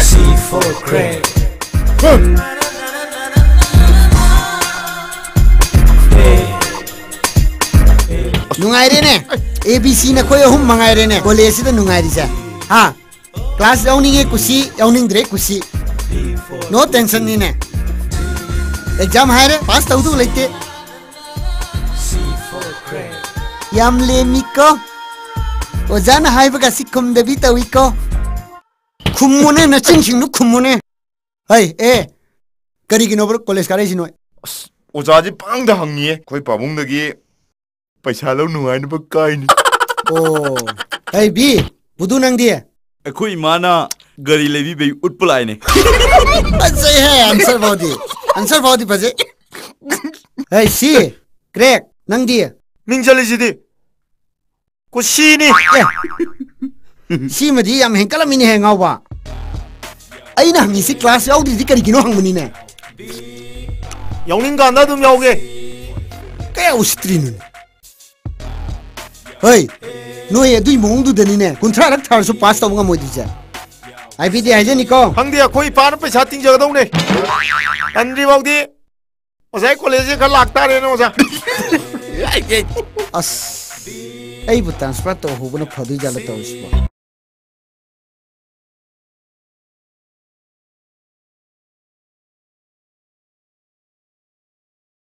C4 Craig. Nungairene ABC na koy hum mangairene college da nungairisa ha class yawning kusi yawning dre kusi no tension ni ne exam haire pass tawdu lete yam le miko ojana haiba ka sikum debi tawiko khumune na chingching nu khumune hai kari gi no college kare sino 오자지 빵다 항니 거의 바봉덕이 पैसा नुआइन बकाइन ओ hey b बुदु नंग दिए अखोई माना गरी levy बे उठपलाय ने सही है answer बहुत बजे hey c crack नंग दिए ning चलिसिदि को सीनी सी मदी याम हेंकला मिनी है गावा अइना हंगी सी क्लास याउदी दि करी किनो हंगमनी ने याउनिंग गांदा तुम याओगे क्या उस्त्रीनु Hey, no ye dui mong du deni ne. Kuntra rak thar so pass ta bunga modi ja. Ai bi de ai je ni ko. Hang dia koi pan pe sa ting ja dong ne. Andri bau di. Osai college ka lagta re no sa. As. Ai bu transfer to hu bu no phadu ja la to ispo.